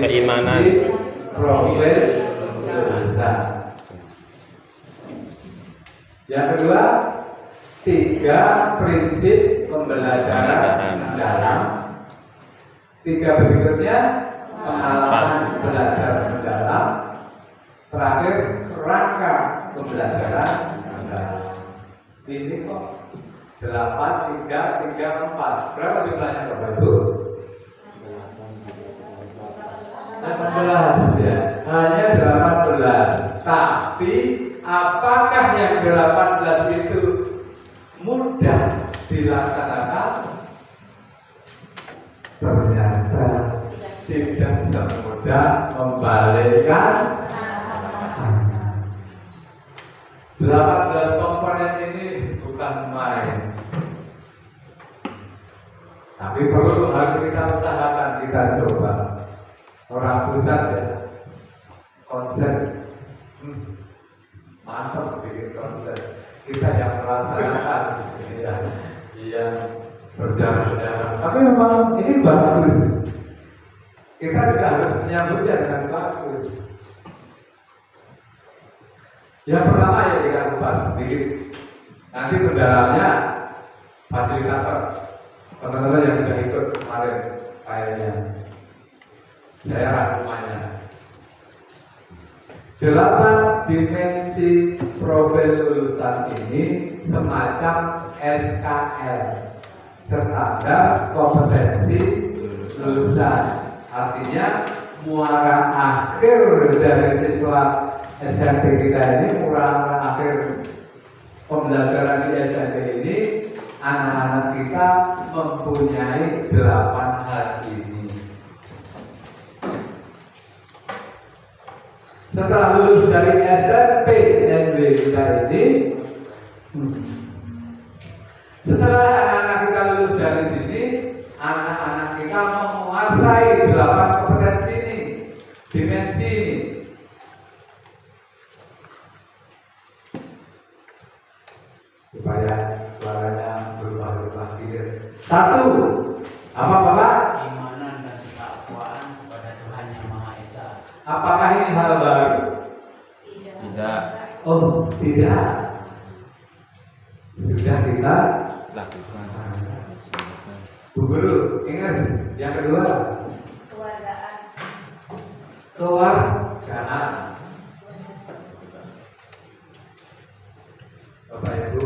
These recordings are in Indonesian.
keimanan. Profil lulusan. Yang kedua, 3 prinsip pembelajaran mendalam. 3 berikutnya, pengalaman belajar mendalam. Terakhir, kerangka pembelajaran mendalam. Ini kok 8, 3, 3, 4. Berapa jumlahnya Bapak Ibu? 18 ya. Hanya 18. Tapi apakah yang 18 itu mudah dilaksanakan? Ternyata tidak semudah membalikkan 18 komponen ini bukan main. Tapi perlu harus kita usahakan, kita coba. Orang pusat ya, konsep mantap bikin konsep. Kita yang melaksanakan, ya, yang berjalan-jalan. Tapi memang ini bagus. Kita juga harus menyambutnya dengan bagus. Yang pertama ya kita kupas sedikit. Nanti pendalamnya fasilitator, teman-teman yang sudah ikut kemarin kayaknya. Saya rangkumannya. 8 dimensi profil lulusan ini semacam SKL, standar kompetensi lulusan. Artinya muara akhir dari siswa SMP kita ini, muara akhir pembelajaran di SMP ini, anak-anak kita mempunyai 8 hal ini. Setelah lulus dari SMP SD kita ini, setelah anak-anak kita lulus dari sini, anak-anak kita menguasai 8 kompetensi ini, dimensi ini. Supaya suaranya berubah-ubah sedikit. 1, apa Bapak? Keimanan dan ketakwaan kepada Tuhan Yang Maha Esa. Apakah ini hal baru? Tidak. Oh, tidak. Sudah kita Lakukan. Bu Guru, ingat yang kedua? Keluargaan. Keluargaan. Bapak Ibu,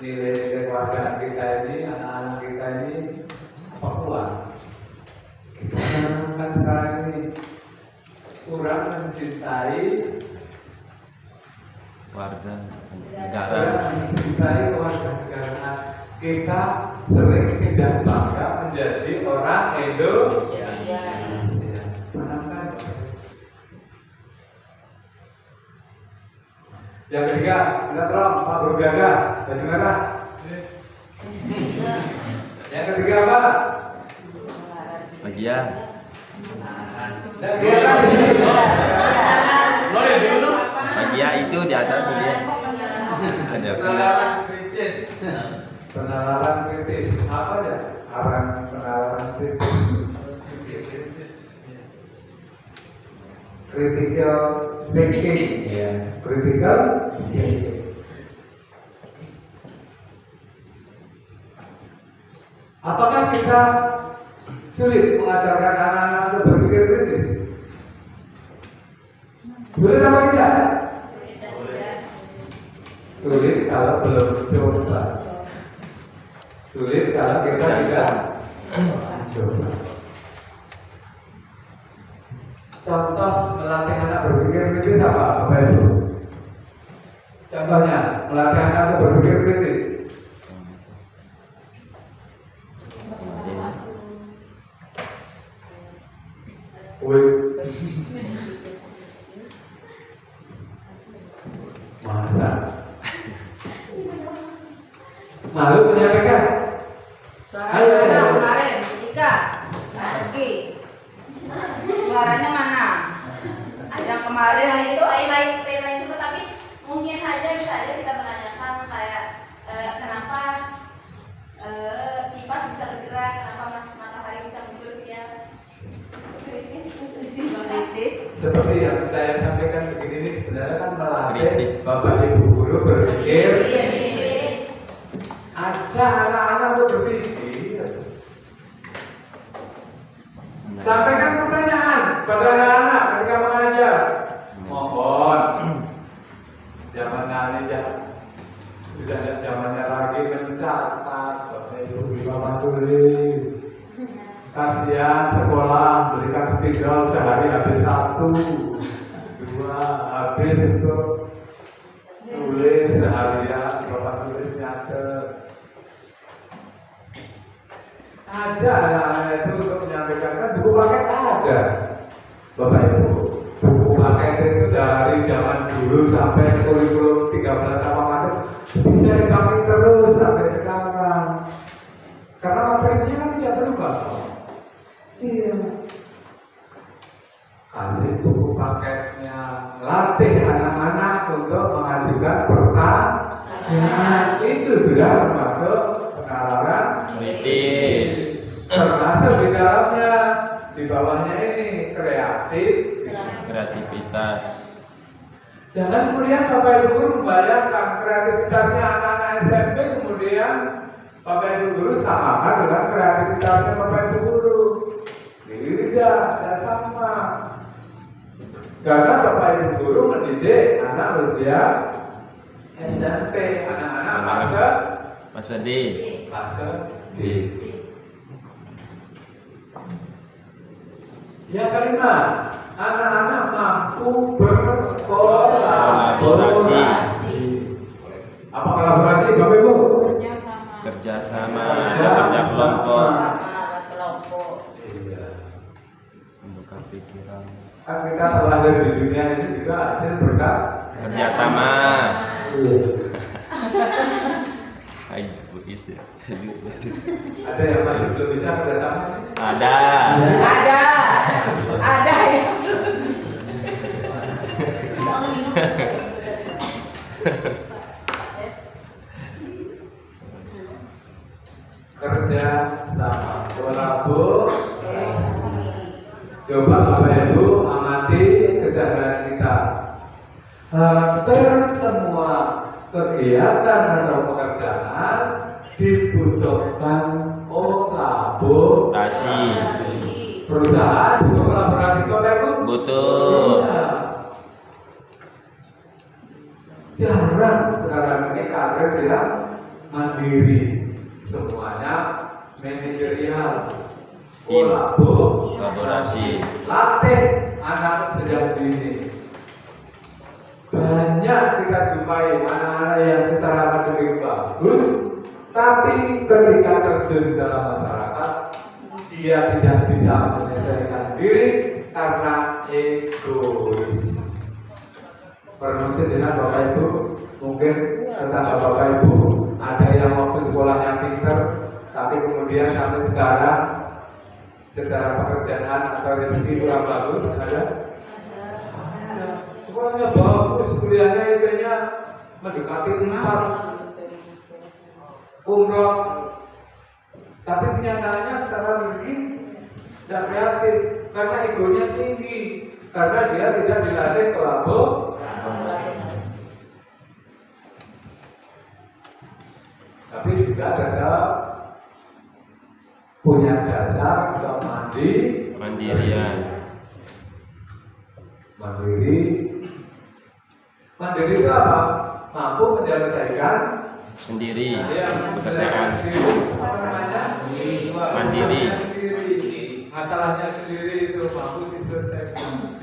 nilai keluargaan kita ini, anak-anak kita ini apa kuat? Kita kan sekarang ini kurang mencintai Warga negara, negara. mencintai keluarga negara. Kita sering tidak bangga menjadi orang Indonesia. Tanamkan. Yang ketiga, kita tolong Pak Guru Gagah, baju merah. Yang ketiga apa? Bagian. Dan kita di sini. Bagian itu di atas dia. Ada Penalaran kritis. Penalaran kritis. Apa ya? Arang penalaran kritis. Critical thinking. Ya. Critical thinking. Apakah kita sulit mengajarkan anak-anak untuk berpikir kritis? Sulit apa tidak? Sulit kalau belum coba. Sulit kalau kita tidak coba. Contoh melatih anak berpikir kritis apa, Bapak Ibu? Contohnya melatih anak untuk berpikir kritis. Masa malu menyampaikan? Suaranya mana kemarin? Tika, Ki. Suaranya mana? Yang kemarin itu lain itu, tapi mungkin saja kita menanyakan kayak kenapa kipas bisa bergerak, kenapa matahari bisa muncul siang. kritis. Seperti yang saya sampaikan begini ini sebenarnya kan melatih Kritis. Bapak Ibu guru berpikir, Kritis. ajak anak-anak untuk berpikir. Sampaikan pertanyaan pada anak-anak ketika mengajar. Mohon, jangan nanti sudah ada zamannya lagi mencatat, Bapak Ibu Bapak tulis. Kasihan sekolah berikan spidol sehari habis 1, 2, habis untuk tulis seharian, Bapak tulis nyatet. Ada anak-anak itu untuk menyampaikan, kan buku paket ada, Bapak Ibu. Buku paket itu dari zaman dulu sampai kurikulum 13 apa macam bisa dipakai terus sampai sekarang. Karena materinya kan tidak berubah. Iya. Kasih buku paketnya, latih anak-anak untuk mengajukan pertanyaan. Itu sudah termasuk penalaran Kritis. termasuk di dalamnya, di bawahnya ini Kreativitas. Jangan kemudian Bapak Ibu guru membayangkan kreativitasnya anak-anak SMP, kemudian Bapak Ibu guru samakan dengan kreativitasnya Bapak Ibu guru. Tidak sama. Karena Bapak Ibu guru mendidik anak usia SMP, anak-anak Masa D. fase D. Yang kelima, anak-anak mampu berkolaborasi. Apa kolaborasi, Bapak Ibu? Kerjasama. Ada kerja kelompok. Iya. Membuka pikiran. Kan kita terlahir di dunia ini juga hasil berkat Kerjasama. Iya. Ayo, Buis ya. Ada yang masih belum bisa kerjasama? Ada. Ada ya. Kerja sama, kolaborasi. Coba Bapak Ibu amati keseharian kita. Hampir semua kegiatan atau pekerjaan dibutuhkan kolaborasi. Perusahaan butuh kolaborasi, Bapak Ibu? Butuh. Iya. Jarang sekarang ini karir yang mandiri, semuanya manajerial. Kolaborasi. Latih anak sejak dini. Banyak kita jumpai anak-anak yang secara akademik bagus, tapi ketika terjun dalam masyarakat, dia tidak bisa menyelesaikan diri karena egois. Permisi jenak Bapak Ibu, mungkin tetangga Bapak Ibu ada yang waktu sekolahnya pinter, tapi kemudian sampai sekarang secara pekerjaan atau rezeki kurang bagus, ada? Sekolahnya bagus, kuliahnya IP-nya mendekati 4, umroh, tapi kenyataannya secara rezeki tidak kreatif karena egonya tinggi, karena dia tidak dilatih kolaborasi. Tapi juga tetap punya dasar Mandirian. Mandiri itu apa? Mampu menyelesaikan Sendiri. yang Pekerjaan. apa namanya? Mandiri. Masalahnya sendiri itu mampu diselesaikan.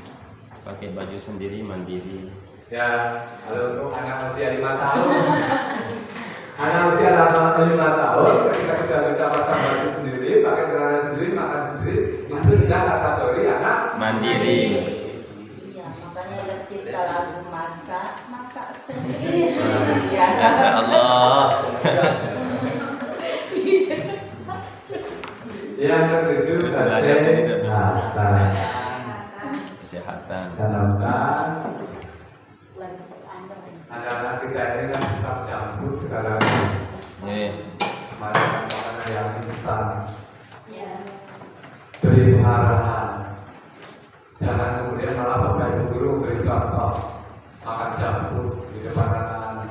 Pakai baju sendiri, mandiri. Ya, kalau untuk anak usia 5 tahun, anak usia 5 tahun ketika sudah bisa pasang baju sendiri, pakai celana sendiri, makan sendiri, itu sudah kategori anak Mandiri. Iya, makanya ada kita lagu masak sendiri. Ya. Masya Allah. yang ketujuh. Terus belajar sendiri. Kesehatan. Kesehatan. Tanamkan anak-anak kita ini kan suka campur sekarang. Makanan yang instan. Beri pengarahan. Jangan kemudian malah Bapak Ibu guru beri contoh makan jambu di depan anak-anak.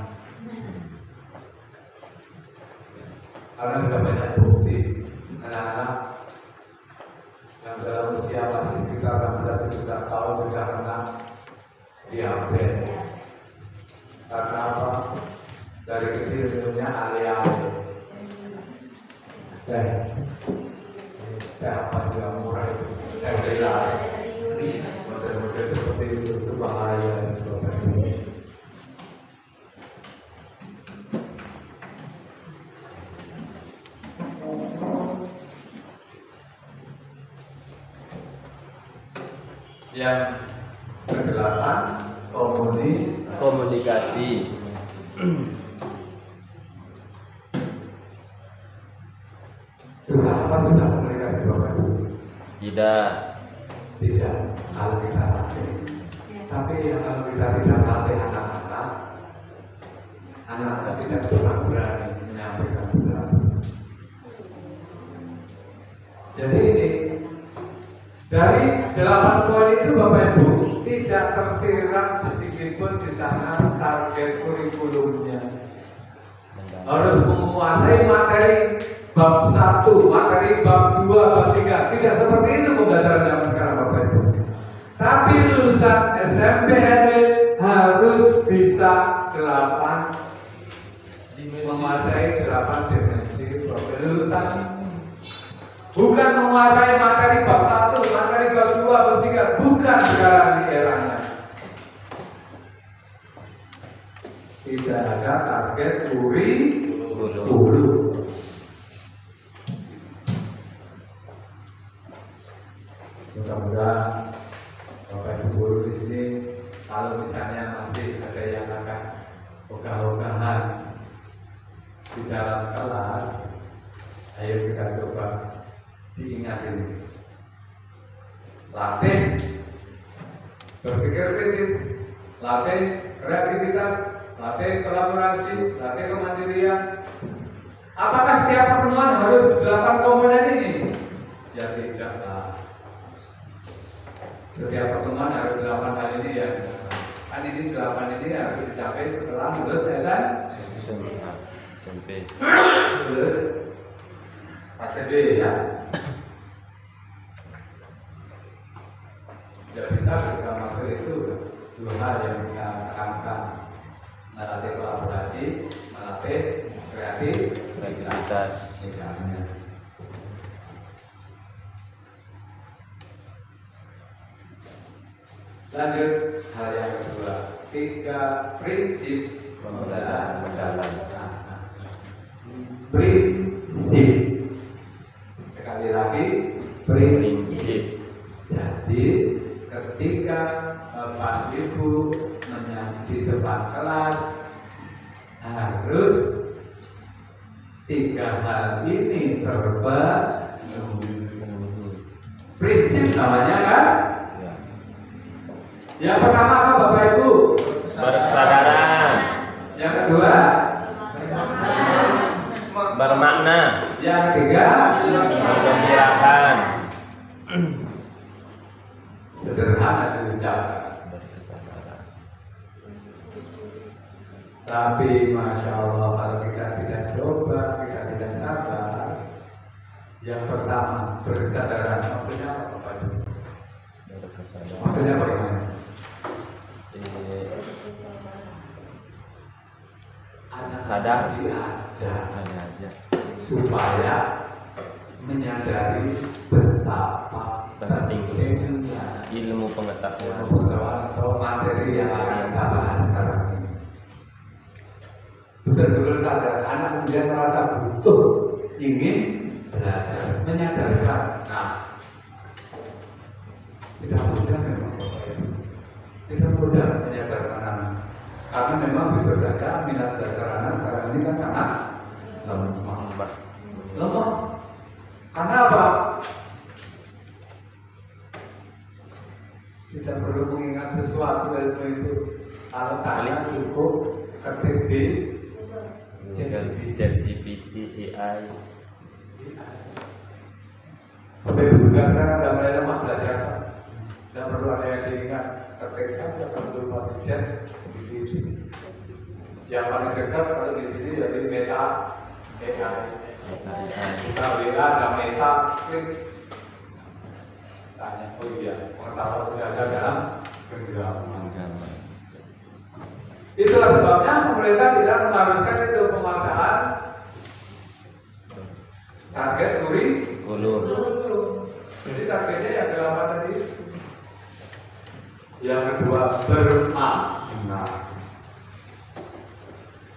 Karena sudah banyak bukti anak-anak yang dalam usia masih sekitar 16-17 tahun sudah kena diabetes. Karena apa? Dari kecil minumnya ale-ale. Teh apa juga murah itu. Teh gelas. Model-model seperti itu bahaya. Yang kedelapan Komunikasi. susah apa susah komunikasi Bapak Ibu? Tidak. Tidak, kalau kita latih. Tapi kalau kita tidak latih anak-anak tidak pernah berani menyampaikan pendapat. Jadi ini dari 8 poin itu Bapak Ibu tidak tersirat sedikit pun di sana target kurikulumnya. Harus menguasai materi bab 1, materi bab 2, bab 3. Tidak seperti itu pembelajaran zaman sekarang Bapak Ibu. Tapi lulusan SMP NW harus bisa 8 menguasai 8 dimensi lulusan. Bukan menguasai materi bab 1, materi bab 2, bab 3. Bukan sekarang di eranya. Tidak ada target kurikulum. Mudah-mudahan Bapak Ibu guru di sini, kalau misalnya masih ada yang akan ogah-ogahan di dalam kelas, ayo kita coba diingatin. Latih berpikir kritis, latih kreativitas, latih kolaborasi, latih kemandirian. Apakah setiap pertemuan harus 8 komponen ini? Ya tidaklah. Setiap pertemuan harus 8 hal ini ya. Kan ini 8 ini harus dicapai setelah lulus SMP. lulus ACD ya. Tidak bisa kita masuk itu 2 hal yang kita tekankan, melatih kolaborasi, melatih kreativitas. Misalnya. Lanjut hal yang kedua, 3 prinsip pembelajaran. Prinsip. Sekali lagi, prinsip. Jadi ketika Bapak Ibu di depan kelas harus 3 hal ini terpenuhi. Prinsip namanya kan? Yang pertama apa Bapak Ibu? Berkesadaran. Yang kedua? Bermakna. Yang ketiga? Menggembirakan. Sederhana diucapkan. Berkesadaran. Tapi Masya Allah kalau kita tidak coba, kita tidak sabar. Yang pertama berkesadaran. Maksudnya apa Bapak Ibu? Berkesadaran. Maksudnya bagaimana? Sadar diajak supaya menyadari betapa pentingnya ilmu pengetahuan atau materi yang akan kita bahas sekarang ini. Betul-betul sadar, anak kemudian merasa butuh, ingin belajar, menyadarkan. Nah, tidak mudah memang, tidak mudah menyadarkan anak. Karena memang jujur saja minat belajar anak sekarang ini kan sangat lemah. Karena apa? Tidak perlu mengingat sesuatu ilmu itu. Kalau tanya cukup ketik di ChatGPT, AI. Bapak Ibu juga sekarang sudah mulai lemah belajar apa? Tidak perlu ada yang diingat, ketik saja perlu pakai di sini. Yang paling dekat kalau di sini jadi meta AI. Kita WA ada meta klik. Tanya, oh iya, pengetahuan sudah ada dalam genggaman. Itulah sebabnya pemerintah tidak mengharuskan itu pemasangan target Ulur. Jadi targetnya yang berapa tadi? Yang kedua bermakna.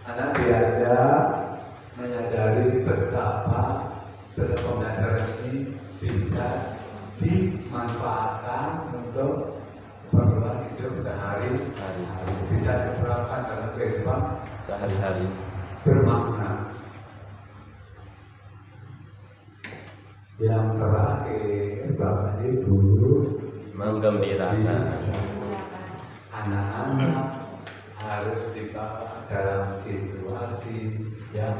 Anak diajak menyadari betapa dalam pembelajaran ini bisa dimanfaatkan untuk keperluan hidup sehari-hari, bisa diterapkan dalam kehidupan Sehari-hari. bermakna. Yang terakhir, Bapak Ibu Menggembirakan. anak-anak harus dibawa dalam situasi yang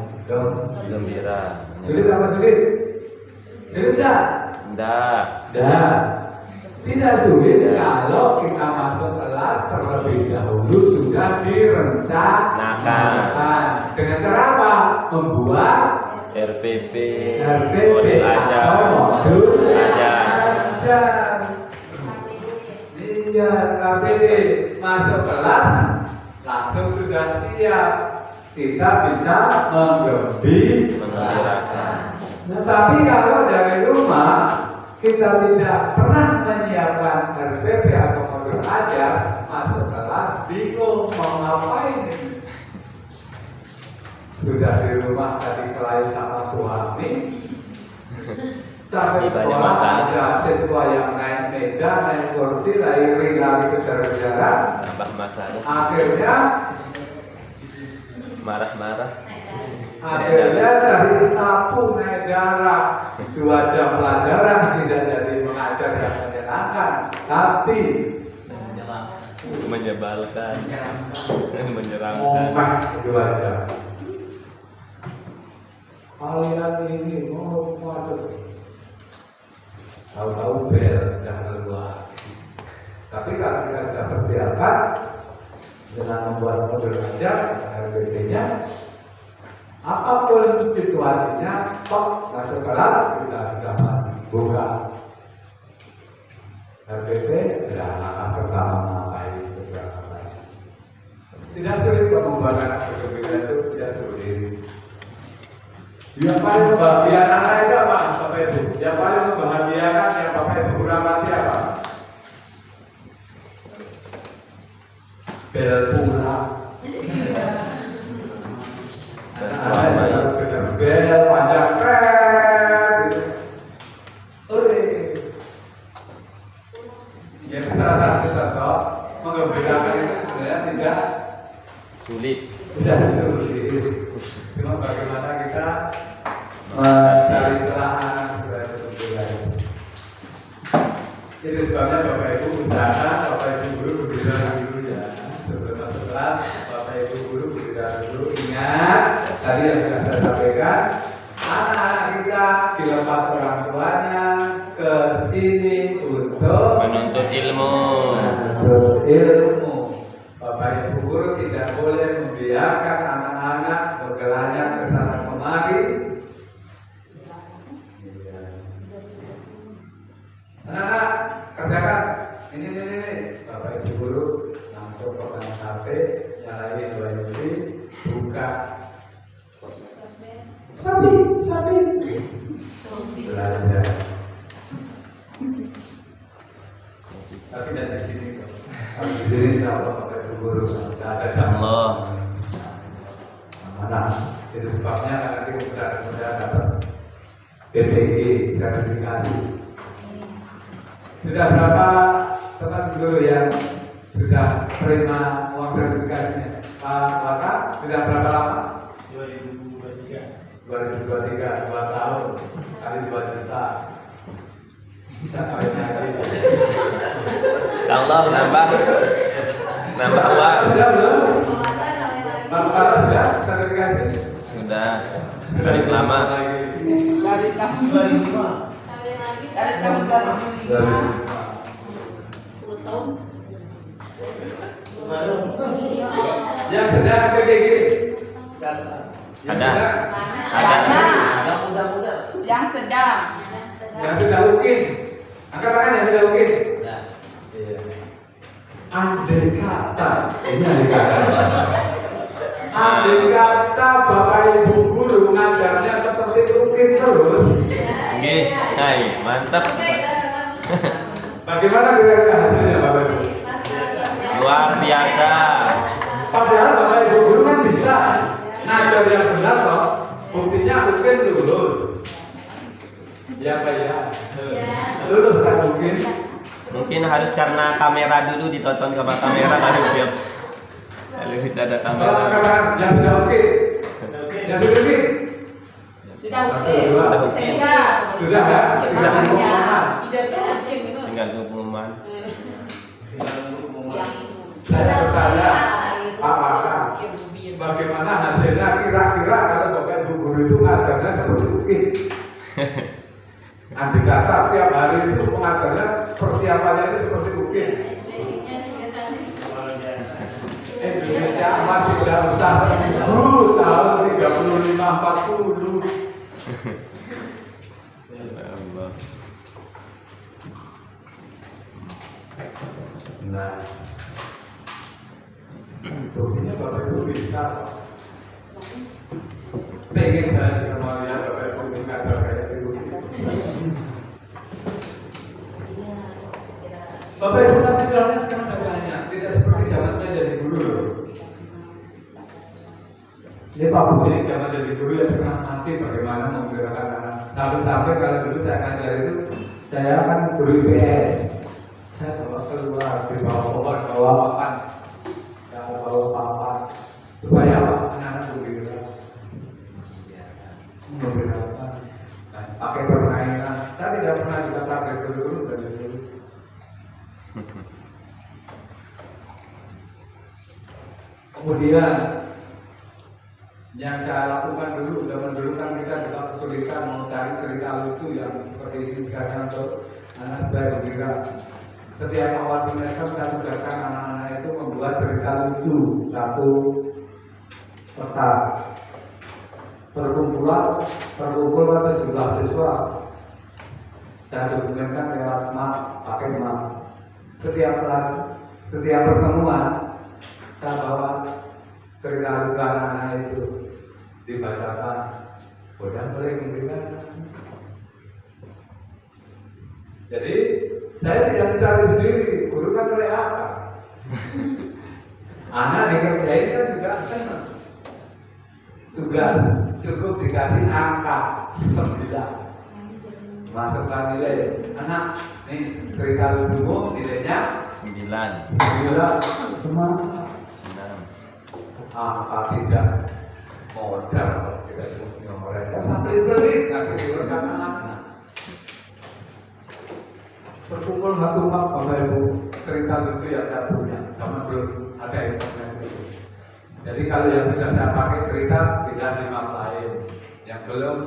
Gembira. sulit apa sulit? Sulit tidak? Enggak. Tidak sulit kalau kita masuk kelas terlebih dahulu sudah direncanakan. Dengan cara apa? Membuat RPP. RPP atau modul ajar. Iya, KPD masuk kelas langsung sudah siap. Kita bisa Menggembirakan. Nah, tapi kalau dari rumah kita tidak pernah menyiapkan RPP atau modul ajar, masuk kelas bingung mau ngapain ini. Sudah di rumah tadi kelahi sama suami, sampai Ditanya sekolah masalah. ada siswa yang naik meja, naik kursi, lari kejar-kejaran. Tambah masalah. Akhirnya Marah-marah. cari sapu naik darah 2 jam pelajaran tidak jadi mengajar yang menyenangkan, tapi Menyebalkan. Menyeramkan. ngomong 2 jam. Kalian ini mau masuk, tahu-tahu bel sudah keluar. Tapi kalau kita sudah persiapan dengan membuat modul ajar RPP-nya, apapun situasinya, kok masuk kelas kita sudah pasti buka RPP. Ya, langkah pertama ngapain, ngapain. Tidak sulit kok membuat anak berbeda itu, tidak sulit. Yang paling membahagiakan anak itu apa, Bapak Ibu? Yang paling membahagiakan yang Bapak Ibu rapati apa? Bel pulang. Bel panjang keren. Yang salah satu contoh menggembirakan itu sebenarnya tidak Sulit. sulit. Cuma bagaimana kita mencari celah anak supaya bergembira. Itu sebabnya Bapak Ibu usahakan Bapak Ibu guru bergembira dulu ya. Sebelum masuk kelas, Bapak Ibu guru bergembira dulu. Ingat tadi yang sudah saya sampaikan, anak-anak kita dilepas orang tuanya ke sini untuk Menuntut ilmu. ilmu. Bapak Ibu guru tidak boleh membiarkan anak-anak bergelanjang ke sana kemari. Anak-anak kerjakan ini. Bapak Ibu guru langsung pegang HP, nyalain wifi, buka. Sabi. Belajar. Tapi dari sini kok. Di sini insya Allah Bapak Ibu guru sudah ada Allah. Mana? Itu sebabnya nanti mudah-mudahan dapat PPG sertifikasi. Sudah berapa teman guru yang sudah terima uang sertifikasinya? Pak Waka sudah berapa lama? 2023, 2 tahun kali 2 juta. Bisa kawin lagi. Insyaallah nambah uang. Sudah belum? Pak Waka sudah sertifikasi? Sudah. Dari lama. Dari tahun 2005. Dari tahun 2005. Yang sedang kayak gini. Yang Ada. sedang. Ada. Muda-muda. Yang sedang. Yang sudah mungkin. Angkat tangan yang sudah mungkin. Nah, Iya. Andai kata, ini andai kata. Andai kata Bapak Ibu guru ngajarnya seperti mungkin terus, Oke, hai, mantap. bagaimana kira-kira hasilnya Bapak Ibu? Luar biasa. Padahal Bapak Ibu guru kan bisa ngajar yang benar toh, buktinya mungkin lulus. Ya Pak ya, lulus kan mungkin. Mungkin harus karena kamera dulu ditonton ke kamera baru siap. Kalau kita ada Kalau kamera. angkat yang sudah oke, yang sudah oke, Sudah oke. Sudah. Sehingga sudah ya, sudah Ya. pengumuman. Tinggal pengumuman. yang Saya bertanya, apakah bagaimana hasilnya kira-kira kalau Bapak Ibu guru itu ngajarnya seperti mungkin? Andai kata tiap hari itu pengajarnya persiapannya itu seperti mungkin. Indonesia masih dalam tahun 35-40. Allah. Nah, buktinya Bapak Ibu bisa. Pengen saya juga mau lihat Bapak Ibu ngajar kayak gitu. Bapak Ibu kasih jalannya sekarang udah banyak, tidak seperti zaman saya jadi guru loh. Ini Pak Bu, ini zaman jadi guru ya setengah mati bagaimana menggerakkan anak. Sampai-sampai kalau dulu saya ngajar itu, saya kan guru IPS. Saya bawa keluar di bawah pohon, bawa papan, yang bawa papan, supaya anak-anak bergerak. Bergerak, pakai permainan. Saya tidak pernah juga target dulu dari dulu. Kemudian yang saya lakukan dulu, zaman dulu kan kita juga kesulitan mau cari cerita lucu yang seperti ini misalnya untuk anak saya bergerak. Setiap awal semester saya tugaskan anak-anak itu membuat cerita lucu satu kertas. Terkumpul sejumlah siswa. Saya dokumenkan lewat map, pakai map. Setiap pertemuan saya bawa cerita lucu anak-anak itu dibacakan. Udah boleh memberikan. Jadi saya tidak mencari sendiri, guru kan oleh apa? Anak dikerjain kan juga senang. Tugas cukup dikasih angka 9. Masukkan nilai. Anak, nih cerita lucumu nilainya 9. 9. Cuma Senang. angka tidak modal, tidak punya mereka sampai beli ngasih diurutkan anak. Berkumpul satu map Bapak Ibu, cerita lucu yang saya punya, sama belum ada internet itu. Jadi kalau yang sudah saya pakai cerita tidak di map lain, yang belum.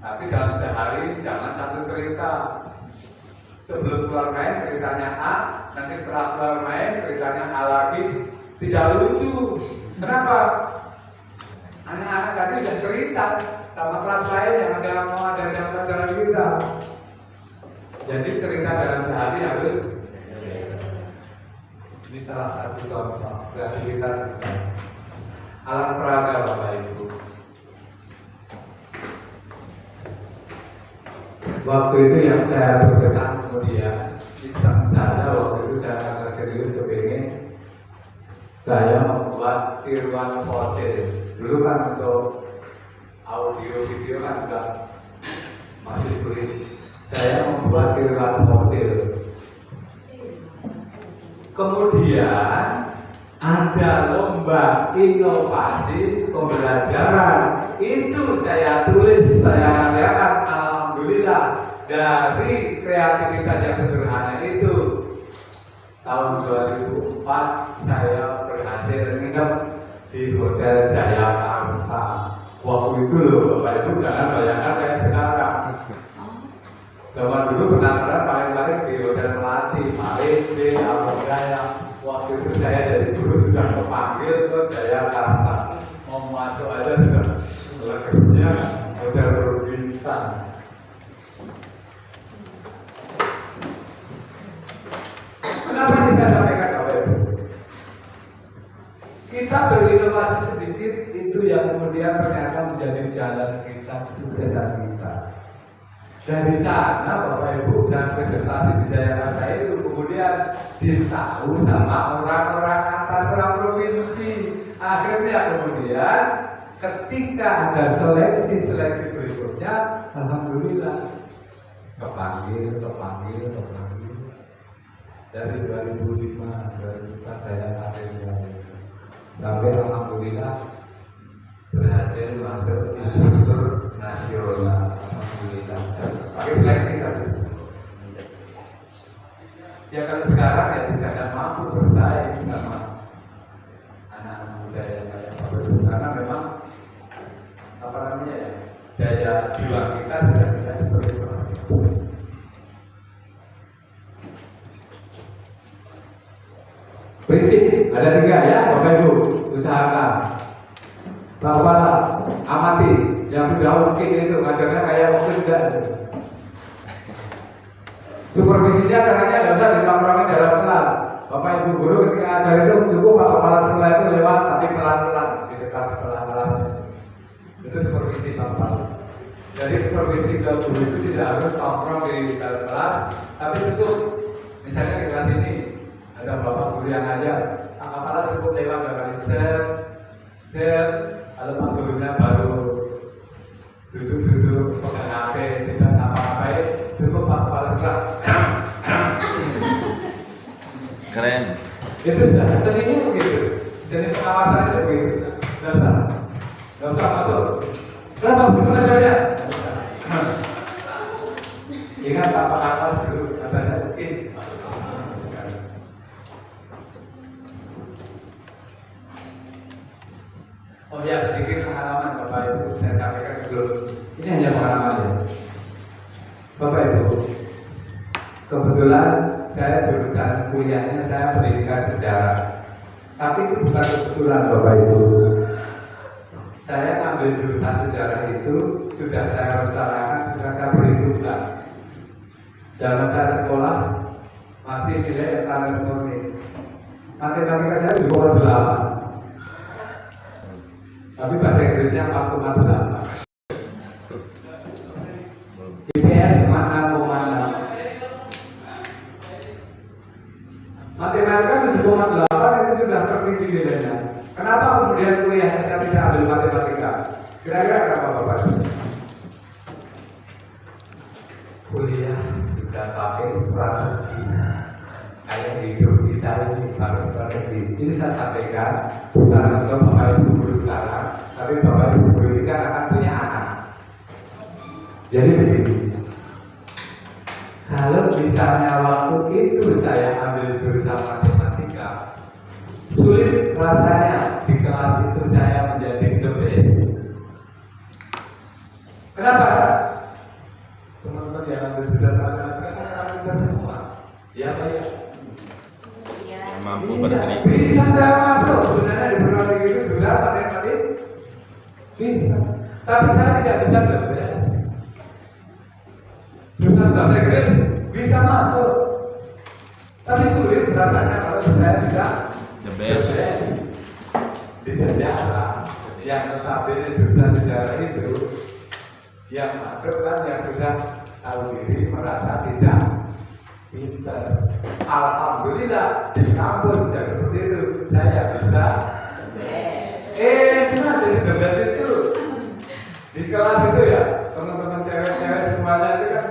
Tapi dalam sehari jangan satu cerita. Sebelum keluar main ceritanya A, nanti setelah keluar main ceritanya A lagi. Tidak lucu. Kenapa? Anak-anak tadi sudah cerita sama kelas lain yang ada mau ada pelajaran kita. Jadi cerita dalam sehari harus. Ini salah satu contoh kreativitas kita. Alat peraga Bapak Ibu. Waktu itu yang saya berkesan kemudian iseng saya waktu itu saya agak serius kepingin saya membuat tiruan fosil. Dulu kan untuk audio video kan juga masih sulit. Saya membuat tiruan fosil. Kemudian ada lomba inovasi pembelajaran. Itu saya tulis, saya katakan alhamdulillah dari kreativitas yang sederhana itu. Tahun 2004 saya berhasil nginep di Hotel Jayakarta. Waktu itu loh Bapak Ibu jangan bayangkan kayak sekarang. Zaman dulu penangkaran paling-paling di Hotel Melati, Paling B, Jaya. Waktu itu saya dari dulu sudah kepanggil ke Jayakarta. Mau masuk aja sudah lekasnya Hotel Berbintang. Kenapa ini saya sampaikan Bapak Ibu? Kita berinovasi sedikit itu yang kemudian ternyata menjadi jalan kita, kesuksesan kita. Dari sana Bapak Ibu saya presentasi di Jayakarta itu kemudian ditahu sama orang-orang atas, orang provinsi. Akhirnya kemudian ketika ada seleksi berikutnya, alhamdulillah kepanggil. Dari 2005, 2004 saya karir sampai alhamdulillah berhasil masuk instruktur nasional. Alhamdulillah. Pakai seleksi tadi. Ya kalau sekarang ya sudah tidak mampu bersaing sama anak-anak muda yang kayak Bapak Ibu, karena memang apa namanya ya, daya juang kita sudah tidak seperti itu. Prinsip ada 3 ya Bapak Ibu, usahakan. Bapak amati yang sudah mungkin itu ngajarnya kayak mungkin sudah. Supervisinya caranya tidak usah ditongkrongin dalam kelas. Bapak Ibu guru ketika ngajar itu cukup Pak Kepala Sekolah itu lewat tapi pelan-pelan di dekat sekolah kelasnya. Itu supervisi Bapak. Jadi supervisi ke guru itu tidak harus nongkrong di dalam kelas, tapi cukup misalnya di kelas ini ada Bapak guru yang ngajar, Pak Kepala cukup lewat kali set, kalau Pak gurunya baru duduk pegang HP, tidak apa-apain, cukup Pak Kepala Sekolah. Keren. Itu sudah seninya begitu, seni pengawasan itu begitu. Nggak usah masuk. Kenapa begitu aja? Ingat apa-apa dulu katanya mungkin. Oh ya, sedikit pengalaman Bapak Ibu saya sampaikan sebelum ini hanya pengalaman ya. Bapak Ibu, kebetulan saya jurusan kuliahnya saya pendidikan sejarah, tapi itu bukan kebetulan Bapak Ibu. Saya ambil jurusan sejarah itu sudah saya rencanakan, sudah saya perhitungkan. Zaman saya sekolah masih nilai tangan murni. Matematika saya 2,8. Tapi bahasa Inggrisnya 4,8. IPS cuma 6,6. Matematika 7,8 itu sudah tertinggi nilainya. Kenapa kemudian kuliahnya saya tidak ambil matematika? Kira-kira kenapa Bapak? Kuliah sudah pakai strategi. Kayak hidup kita ini harus strategi. Ini saya sampaikan bukan untuk Bapak Ibu guru sekarang, tapi Bapak Ibu guru ini kan akan punya anak. Jadi begini, kalau misalnya waktu itu saya ambil jurusan matematika, sulit rasanya di kelas itu saya menjadi the best. Kenapa? Teman-teman yang ambil jurusan matematika kan anak semua. Ya Pak ya. Mampu berani. Bisa saya masuk sebenarnya di berbagai itu sudah matematik bisa, tapi saya tidak bisa the best. Jurusan bahasa Inggris bisa masuk, tapi sulit rasanya kalau saya bisa The best. di sejarah. Yang notabene jurusan sejarah itu yang masuk kan yang sudah tahu diri merasa tidak pintar. Alhamdulillah di kampus yang seperti itu saya bisa benar jadi the best itu di kelas itu ya. Teman-teman cewek-cewek semuanya itu kan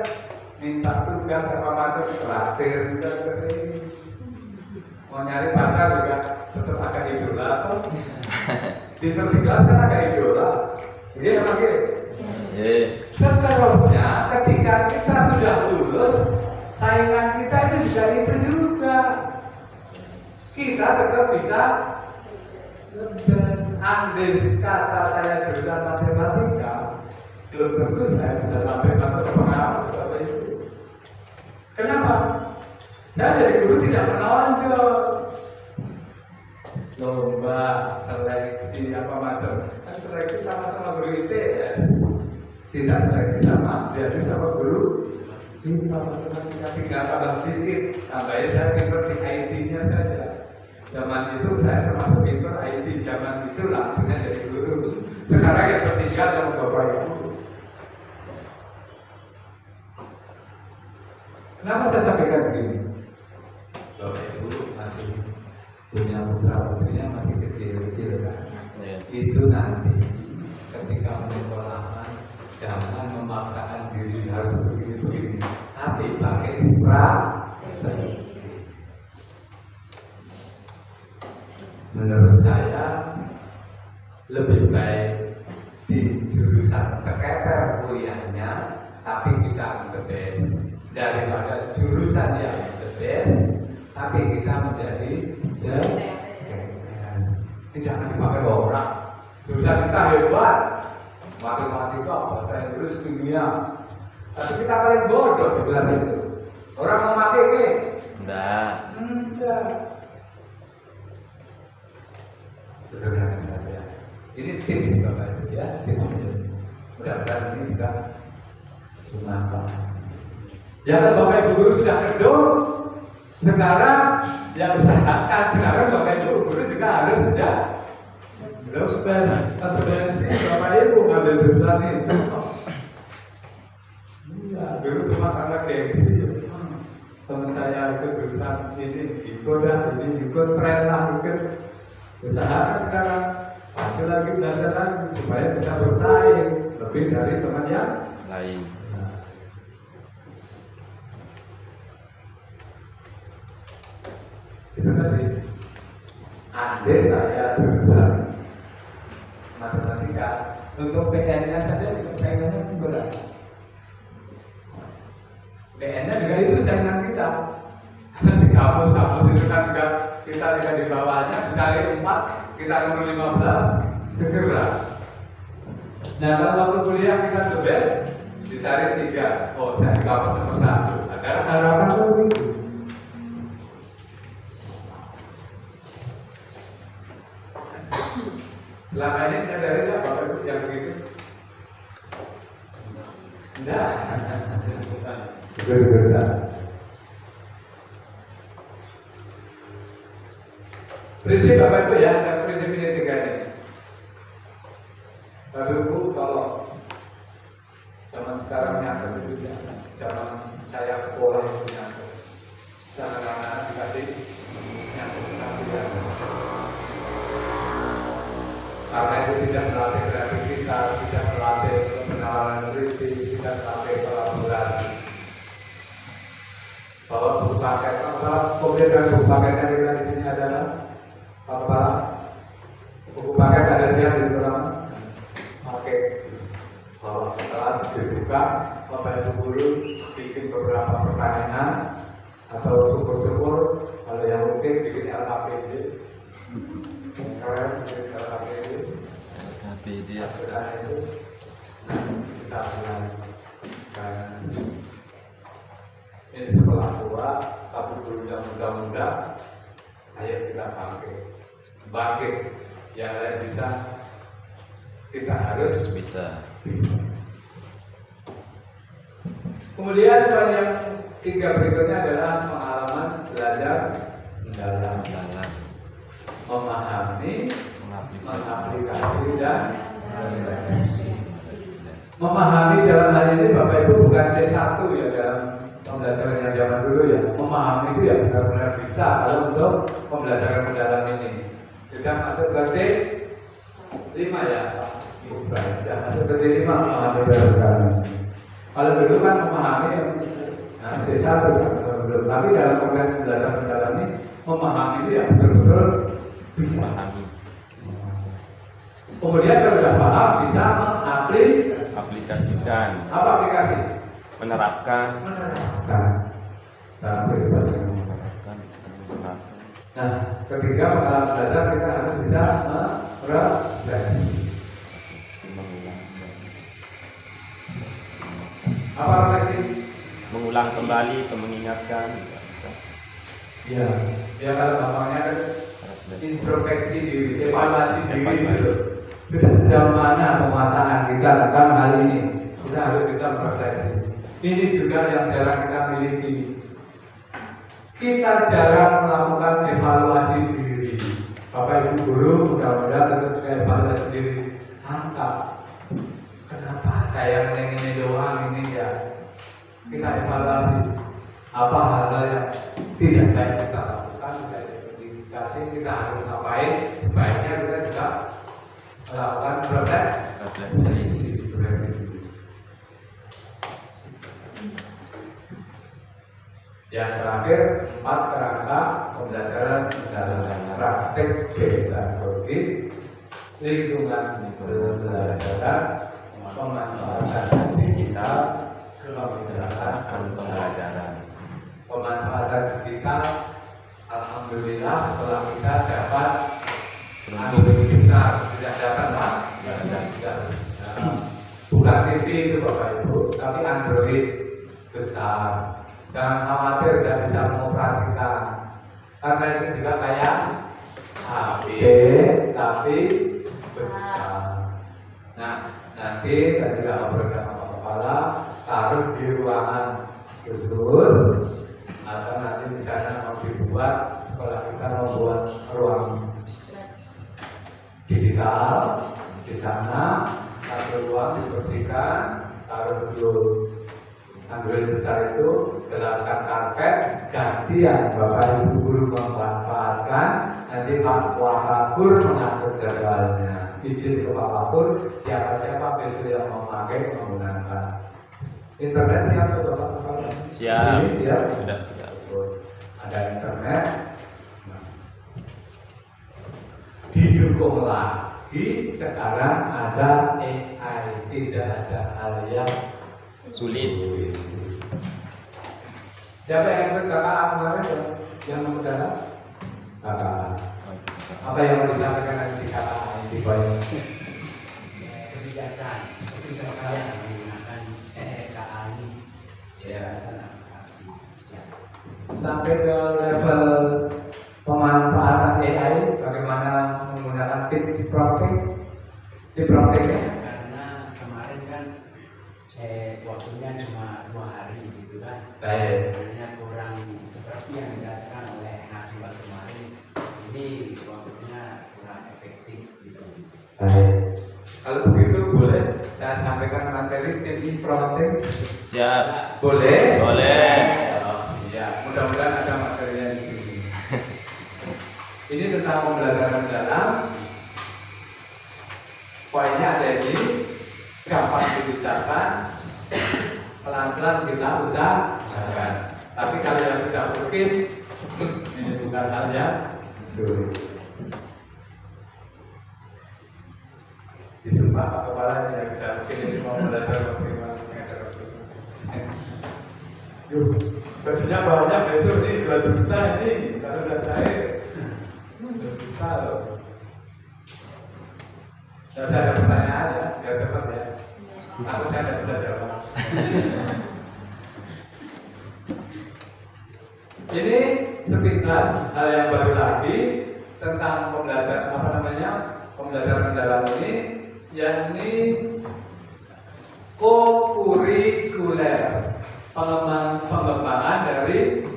minta tugas apa macam traktir juga kesini. Mau nyari pacar juga tetap agak idola tuh. Di kelas kan agak idola. Iya emang gitu. Seterusnya ketika kita sudah lulus, saingan kita itu juga itu juga. Kita tetap bisa andai kata saya jurusan matematika, belum tentu saya bisa sampai masuk ke pengalaman seperti itu. Kenapa? Saya jadi guru tidak menonjol. Lomba, seleksi, apa macam. Kan seleksi sama-sama guru ITS. Tidak seleksi sama, jadi sama guru IPA, matematika, tinggal tambah sedikit. Tambahin saya pinter di IT-nya saja. Zaman itu saya termasuk pinter IT. Zaman itu langsungnya jadi guru. Sekarang yang tertinggal sama Bapak Ibu. Kenapa saya sampaikan begini? Bapak Ibu masih punya putra putrinya masih kecil-kecil kan? Itu nanti ketika menyekolahkan jangan memaksakan diri harus begini-begini. Tapi pakai strategi. Menurut saya lebih baik di jurusan ceketer kuliahnya, tapi kita the best, daripada jurusan yang the best, tapi kita menjadi jelek. Tidak akan dipakai orang. Jurusan kita hebat, matematika, bahasa Inggris, kimia, tapi kita paling bodoh di kelas itu. Orang mau pakai ke? Enggak. Sederhana saja. Ini tips Bapak Ibu ya, tips. Mudah-mudahan ini juga bermanfaat. Ya kan Bapak Ibu guru sudah kedor. Sekarang yang usahakan sekarang Bapak Ibu guru juga harus sudah. Terus sebenarnya Bapak Ibu ngambil jurusan itu. Iya, dulu cuma karena gengsi. Teman saya ikut jurusan ini, ikut tren lah, ikut. Usahakan sekarang masih lagi belajar lagi supaya bisa bersaing lebih dari teman yang lain. Itu tadi. Andai saya jurusan matematika, untuk PN-nya saja saingannya berat. PN-nya juga itu saingan kita. Di kampus itu kan juga kita juga di bawahnya dicari 4, kita nomor 15 segera. Nah kalau waktu kuliah kita the best dicari 3, oh saya di kampus nomor 1. Ada harapan begitu. Selama ini menyadari nggak Bapak Ibu yang begitu? Enggak. Betul. Prinsip Bapak Ibu ya, dan prinsip ini 3 ini. Bapak Ibu kalau zaman sekarang nyata itu ya, zaman saya sekolah itu nyata. Zaman anak-anak dikasih nyata, dikasih ya. Karena itu tidak melatih kreativitas, tidak melatih pengenalan kritis, tidak melatih kolaborasi. Bahwa buku paket apa? Kemudian buku paketnya kita di sini adalah apa? Buku paket ada siap di dalam paket. Kalau kelas dibuka, Bapak Ibu guru bikin beberapa pertanyaan atau syukur-syukur kalau yang mungkin bikin LKPD. Kalian bikin LKPD. LKPD setelah itu kita mulai. Ini sekolah tua, tapi gurunya muda-muda. Ayo kita bangkit. Yang lain bisa, kita harus bisa. Kemudian poin yang 3 berikutnya adalah pengalaman belajar mendalam, memahami, mengaplikasi dan memahami dalam hal ini Bapak Ibu bukan C1 ya dalam pembelajaran yang zaman dulu ya. Memahami itu ya benar-benar bisa kalau untuk pembelajaran mendalam ini. Sudah masuk ke C5 ya. Sudah masuk ke C5 memahami dalam. Kalau dulu kan memahami C1 kan belum. Tapi dalam pembelajaran mendalam ini memahami itu ya betul-betul bisa memahami. Kemudian kalau sudah paham bisa aplikasikan. Apa aplikasi? Menerapkan. Nah, ketiga pengalaman belajar kita harus bisa merefleksi. Apa refleksi? mengulang kembali atau mengingatkan juga bisa. Ya, ya kalau gampangnya kan introspeksi diri, evaluasi diri gitu. Sudah sejauh mana pemasangan kita dalam hal ini? Kita harus bisa merefleksi. Ini juga yang jarang kita miliki. Kita jarang melakukan evaluasi diri. Bapak Ibu guru mudah-mudahan tetap evaluasi diri. Angka, kenapa saya ini doang ini ya? Kita evaluasi apa hal-hal yang tidak baik kita lakukan, tidak dikasih kita harus ngapain, sebaiknya kita juga melakukan refleksi. Yang terakhir, 4 kerangka pembelajaran dalam praktek pedagogis, lingkungan pembelajaran, pemanfaatan digital, kemanfaatan pembelajaran. Pemanfaatan digital, alhamdulillah setelah kita dapat Android besar, tidak dapat Pak? Tidak. Bukan TV itu Bapak Ibu, tapi Android besar. Jangan khawatir tidak bisa mengoperasikan, karena itu juga kayak HP, tapi besar. Nah, nanti kita juga ngobrol sama kepala, taruh di ruangan khusus, atau nanti misalnya mau dibuat sekolah kita membuat ruang digital di sana, satu ruang dibersihkan, taruh dulu Android besar itu, gelarkan karpet, gantian Bapak Ibu guru memanfaatkan, nanti Pak Wahapur mengatur jadwalnya. Izin ke Pak Wahapur, siapa-siapa besok yang mau pakai menggunakan. Internet siap tuh Bapak? Siap. Siap. Sudah siap. Ada internet. Didukung lagi sekarang ada AI, tidak ada hal yang Sulit. Siapa yang ikut kakak kemarin yang mengudara? Kakak. Apa yang mau disampaikan di kakak di poin? Kebijakan yang menggunakan KA ini ya Sampai ke level pemanfaatan AI, bagaimana menggunakan tip prakteknya? karena kemarin kan waktunya cuma 2 hari gitu kan. Baik. Hanya kurang seperti yang dikatakan oleh Nasibah kemarin. Ini waktunya kurang efektif gitu. Baik. Kalau begitu boleh saya sampaikan materi tim praktek? Siap. Boleh? Boleh. Oh, iya. Mudah-mudahan ada materinya di sini. Ini tentang pembelajaran dalam. Poinnya ada ini, gampang diucapkan, pelan-pelan kita usahakan. Tapi kalau yang sudah mungkin, ini bukan hal yang sulit. Disumpah Pak Kepala yang sudah mungkin ini mau belajar maksimal. Yuk, bajunya banyak besok nih 2 juta ini kalau udah cair 2 juta loh. Saya ada pertanyaan ya, biar cepat ya. Aku saya tidak bisa jawab. Ini sepintas hal yang baru lagi tentang pembelajaran pembelajaran mendalam ini, yakni kokurikuler, pengembangan dari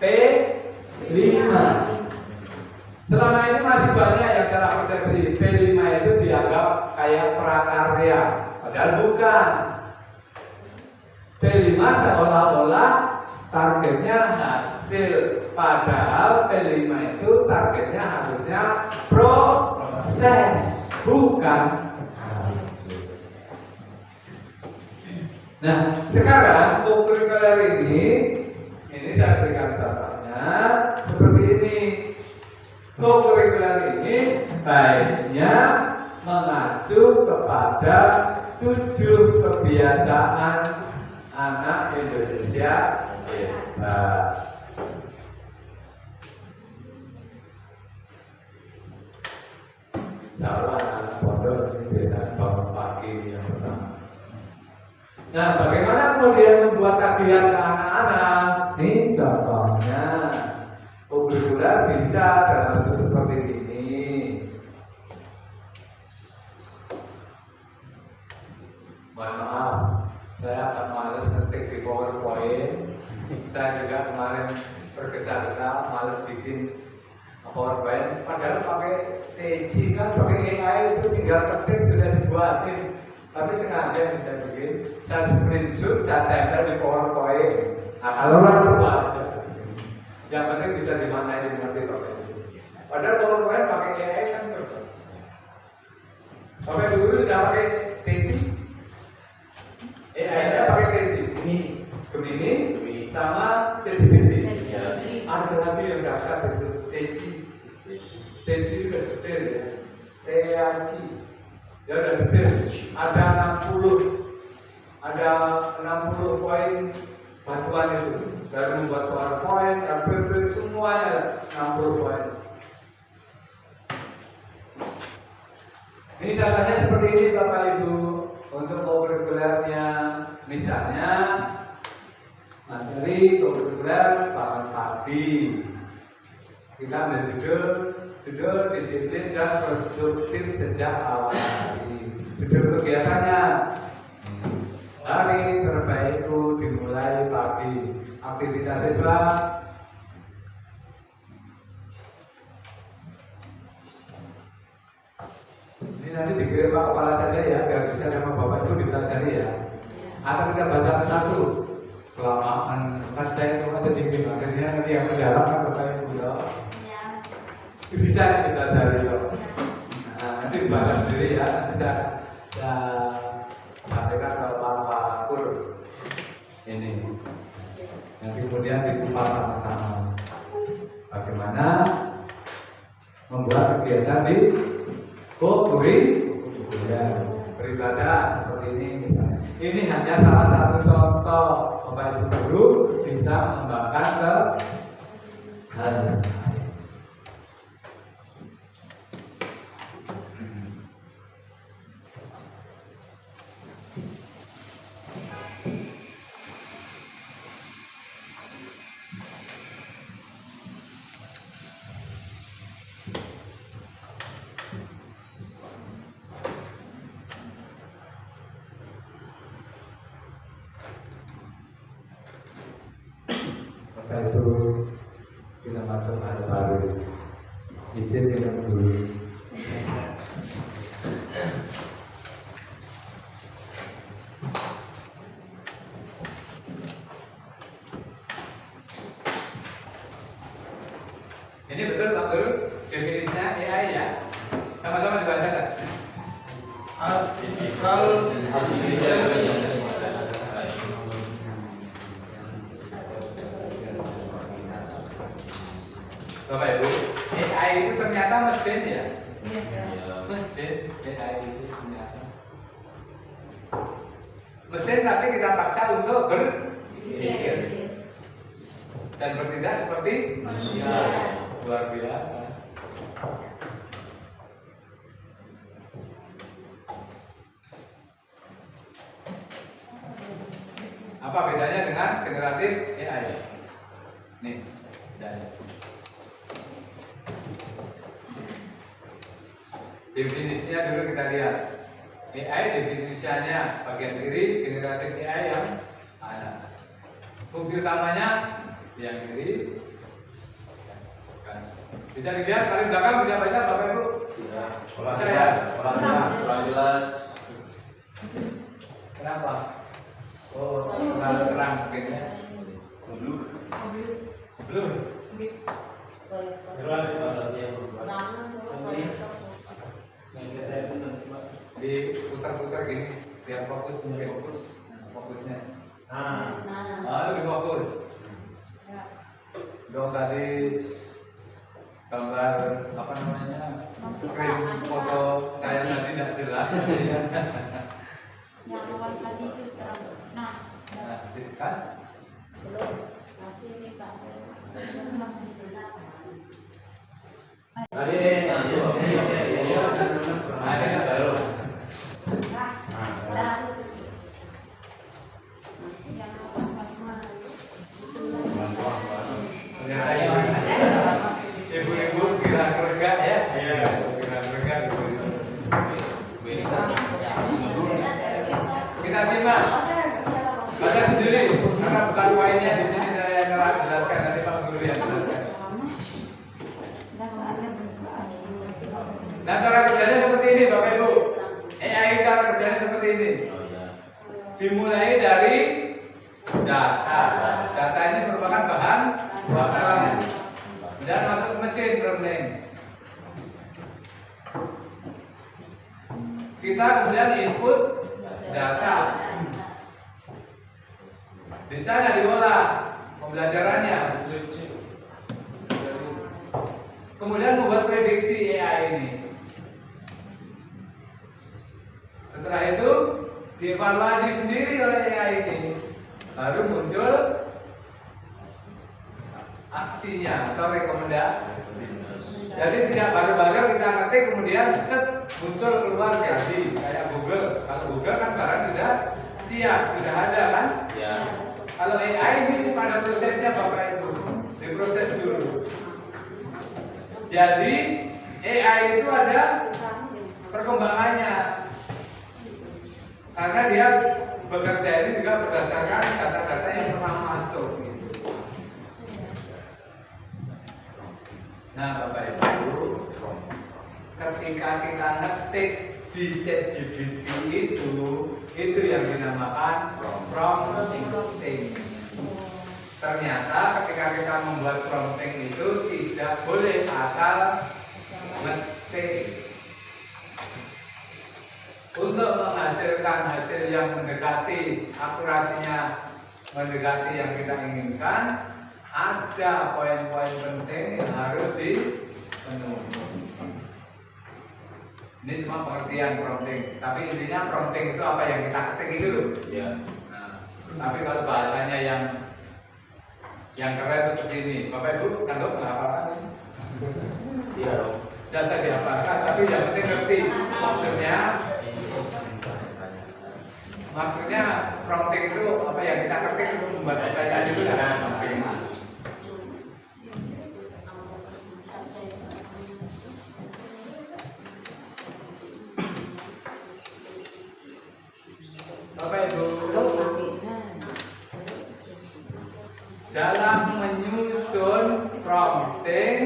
P5. Selama ini masih banyak yang salah persepsi. P5 itu dianggap kayak prakarya, padahal bukan. P5 seolah-olah targetnya hasil, padahal P5 itu targetnya harusnya proses, bukan hasil. Nah, sekarang kokurikuler ini saya berikan contohnya seperti ini. Kokurikuler ini baiknya mengacu kepada 7 kebiasaan anak Indonesia hebat. Kalau anak pondok ini biasanya bangun pagi yang pertama. Nah, bagaimana kemudian membuat tagihan ke anak-anak? Ini contohnya. Publikular bisa dalam bentuk seperti ini. Mohon maaf, saya akan males ngetik di PowerPoint. Saya juga kemarin tergesa-gesa males bikin PowerPoint. Padahal pakai TG kan, pakai AI itu tinggal ketik sudah dibuatin. Tapi sengaja yang saya bikin, saya screenshot, saya tempel di PowerPoint. Nah, kalau orang lupa aja. Yang penting bisa dimaknai mengerti pakai itu. Padahal PowerPoint pakai AI kan coba. Sampai dulu sudah pakai TG. AI-nya pakai TG. Gemini sama ChatGPT. Ada lagi yang dahsyat itu TG. TG udah detail ya. TAG. Ya udah detail. Ada 60 poin bantuan itu. Dari membuat PowerPoint, RPP, semuanya 60 poin. Ini contohnya seperti ini Bapak Ibu. Untuk kokurikulernya, misalnya materi kokurikuler pangan padi. Kita ambil judul disiplin dan produktif sejak awal hari. Judul kegiatannya hari terbaikku dimulai pagi. Aktivitas siswa ini nanti dikirim Pak Kepala saja ya, biar bisa sama Bapak Ibu dipelajari ya. Atau kita baca satu-satu. Kelamaan kan saya cuma sedikit, akhirnya nanti yang mendalam kan Bapak Ibu ya. Bisa dipelajari loh. Nah, nanti dibaca sendiri ya, bisa sampaikan ke Pak Kur ini. Nanti kemudian dikupas sama-sama bagaimana membuat kegiatan di kokurikuler beribadah seperti ini misalnya. Ini hanya salah satu contoh Bapak Ibu guru bisa mengembangkan ke hal yang lain. Itu kita masuk hal baru. Izin minum dulu. Ini betul Pak Guru definisinya AI ya. Sama-sama dibaca kan? Artificial intelligence. Bapak Ibu, AI itu ternyata mesin ya? Iya. Mesin, AI itu ternyata mesin, tapi kita paksa untuk berpikir dan bertindak seperti manusia. Luar biasa. Apa bedanya dengan generatif AI? Nih, bedanya. Definisinya dulu kita lihat. AI definisinya bagian kiri, generatif AI yang kanan. Fungsi utamanya yang kiri. Bisa dilihat paling belakang, bisa baca Bapak Ibu? Ya, Bisa ya? kurang jelas. Kenapa? Oh, terlalu terang mungkin ya. Belum. Diputar-putar gini, biar fokus mungkin fokusnya. Lebih fokus. Dong tadi gambar apa namanya? Screen foto saya tadi tidak jelas. Yang awal tadi itu terang. Nah, Kan? belum. Masih ini Pak. Masih gelap. Nah, cara kerjanya seperti ini, Bapak Ibu. AI cara kerjanya seperti ini. Dimulai dari data. Data ini merupakan bahan bakaran dan masuk ke mesin learning. Kita kemudian input data. Di sana diolah pembelajarannya. Kemudian membuat prediksi AI ini. Setelah itu dievaluasi sendiri oleh AI ini, baru muncul aksinya atau rekomendasi. Jadi tidak baru-baru kita ketik kemudian set muncul keluar jadi kayak Google. Kalau Google kan sekarang sudah siap, sudah ada kan? Ya. Kalau AI ini pada prosesnya Bapak Ibu, diproses dulu. Jadi AI itu ada perkembangannya. Karena dia bekerja ini juga berdasarkan data-data yang pernah masuk. Nah, Bapak Ibu, ketika kita ngetik di ChatGPT itu yang dinamakan prompting. Ternyata ketika kita membuat prompting itu tidak boleh asal ngetik. Untuk menghasilkan hasil yang mendekati akurasinya, mendekati yang kita inginkan, ada poin-poin penting yang harus dipenuhi. Ini cuma pengertian prompting, tapi intinya prompting itu apa yang kita ketik itu loh. Ya. Nah, tapi kalau bahasanya yang keren seperti ini, Bapak Ibu sanggup nggak apa-apa? Iya dong. Dasar dihafalkan, tapi yang penting ngerti maksudnya prompting itu apa yang kita ketik itu membuat pertanyaan itu kan. Bapak Ibu, dalam menyusun prompting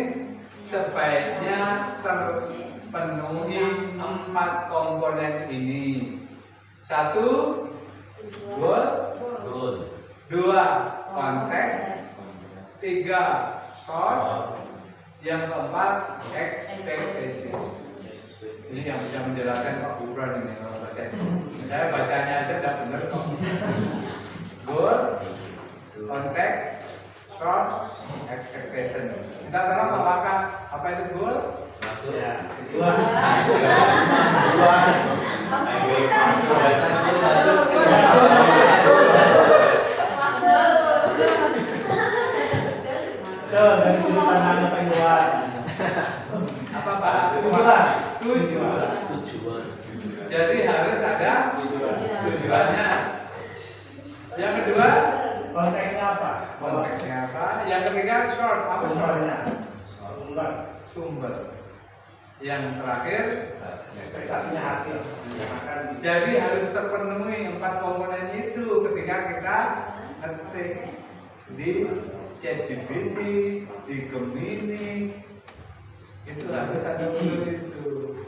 sebaiknya terpenuhi 4 komponen ini. 1, goal. 2, konteks. 3, short. Yang keempat, expectation. Ini yang bisa menjelaskan Pak Gibran ini kalau baca. Saya bacanya aja tidak benar kok. Goal, konteks, short, expectation. Kita tahu apakah apa itu goal? Masuk ya. Apa Pak? Tujuan. Jadi harus ada tujuannya. Yang kedua, Konteksnya apa? konteksnya apa? Yang ketiga, short. Apa shortnya? Sumber. Yang terakhir, Ekspektasinya hasil. jadi harus terpenuhi 4 komponen itu ketika kita ngetik di ChatGPT, di Gemini, itu harus ada itu.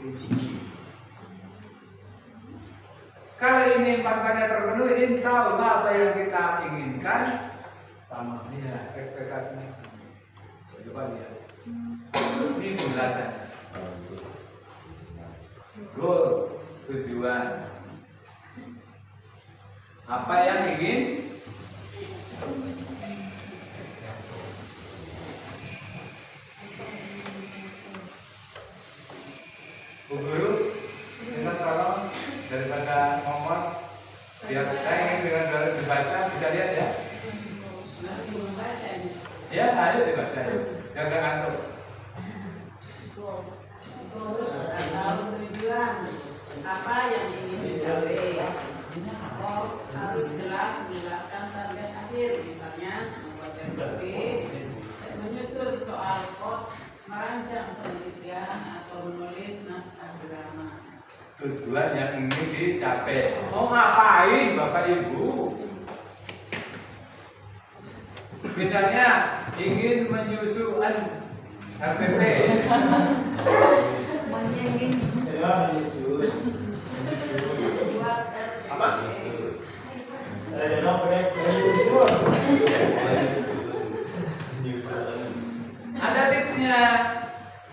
Kalau ini 4-4-nya terpenuhi, insya Allah apa yang kita inginkan sama. Iya, ekspektasinya sama. Coba lihat. Ini penjelasannya. Goal, tujuan. Apa yang ingin Bu Guru, minta tolong daripada ngomong, biar saya ingin dengan baru dibaca, bisa lihat ya? Ya, ayo dibaca. Jangan ngantuk. Apa yang ingin dicapai harus jelas menjelaskan target akhir, misalnya membuat RPP, menyusun soal kod, merancang penelitian atau menulis naskah drama. Tujuan yang ingin dicapai. Mau ngapain Bapak Ibu? Misalnya ingin menyusun RPP. Saya jawab pakai Ada tipsnya.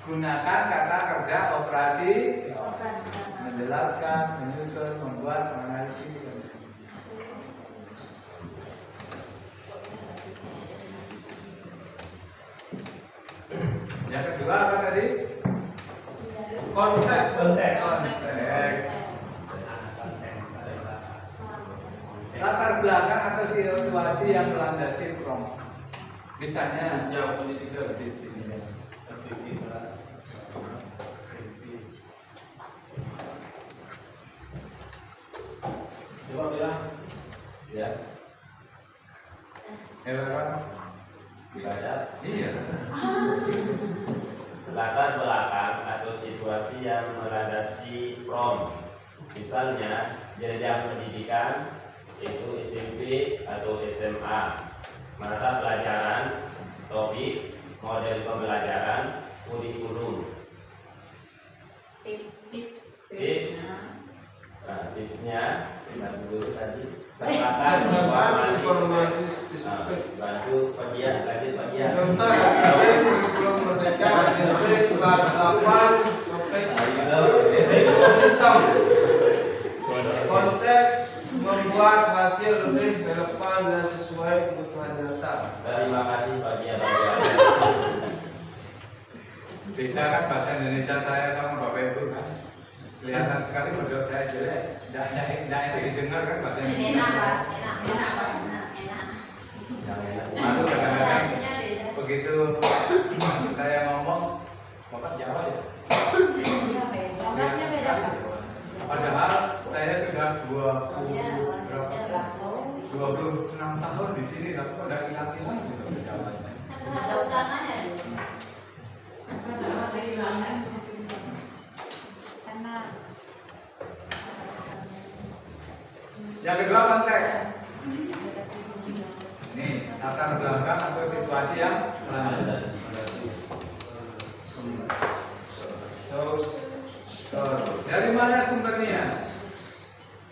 Gunakan kata kerja operasi, menjelaskan, menyusun, membuat, menganalisis. Yang kedua apa tadi? Konteks. Latar belakang atau situasi yang melandasi prompt. Misalnya jauh political di sini. Coba bilang. Ya. Hewan. Dibaca. Iya. Latar belakang atau situasi yang melandasi prompt. Misalnya jenjang pendidikan itu SMP atau SMA, mata pelajaran, topik, model pembelajaran, kurikulum. Tips. Nah, tipsnya kita dulu tadi. Catatan informasi. Bantu Pak Dian, lanjut Pak Dian. Contoh kurikulum merdeka SMP kelas 8 topik ekosistem. Konteks membuat hasil lebih relevan dan sesuai kebutuhan data. Terima kasih Pak Dian. Beda kan bahasa Indonesia saya sama Bapak Ibu kan. Kelihatan sekali modal saya jelek. Tidak didengar kan bahasa Indonesia. Enak. Malu kadang-kadang begitu saya ngomong, Bapak Jawa ya. Logatnya beda Pak. Padahal saya sudah 26 tahun di sini, tapi kok udah hilang-hilang gitu Jawanya. Bahasa utamanya karena Yang kedua konteks. Ini latar belakang atau situasi yang melandasi. Dari mana sumbernya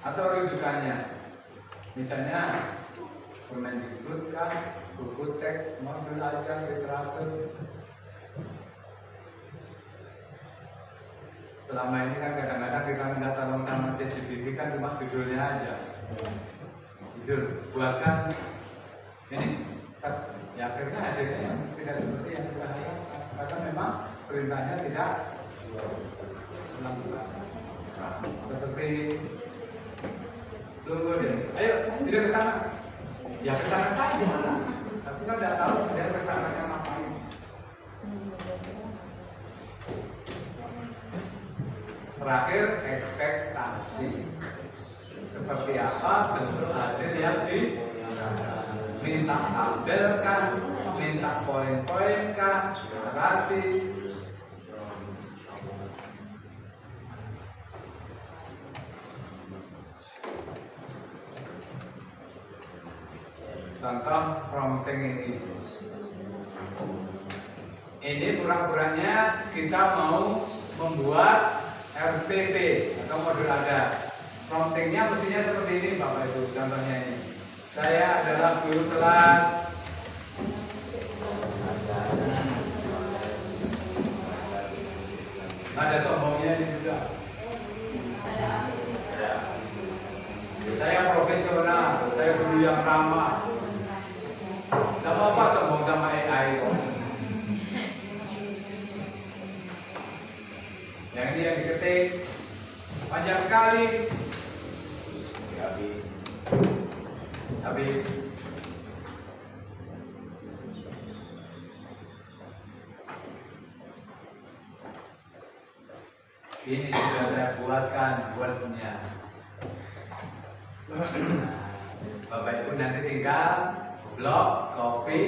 atau rujukannya? Misalnya Kemendikbud kan, buku teks, modul ajar, literatur. Selama ini kan kadang-kadang kita minta tolong sama ChatGPT kan cuma judulnya aja. Judul, buatkan ini. Ya akhirnya hasilnya yang tidak seperti yang kita harapkan karena memang perintahnya tidak melakukan. Seperti lu deh, ayo tidak ke sana. Ya ke sana saja. Tapi kan tidak tahu dia ke sananya ngapain. Terakhir ekspektasi. Seperti apa bentuk hasil yang minta tabel kan, minta poin-poin kan, narasi. Contoh prompting ini. Ini pura-puranya kita mau membuat RPP atau modul ada. Promptingnya mestinya seperti ini Bapak Ibu. Contohnya ini. Saya adalah guru kelas. Ada sombongnya ini juga. Saya profesional, saya guru yang ramah. Tidak apa-apa sombong sama AI kok. Yang ini yang diketik panjang sekali. Habis. Ini sudah saya buatkan wordnya. Bapak Ibu nanti tinggal blok, copy,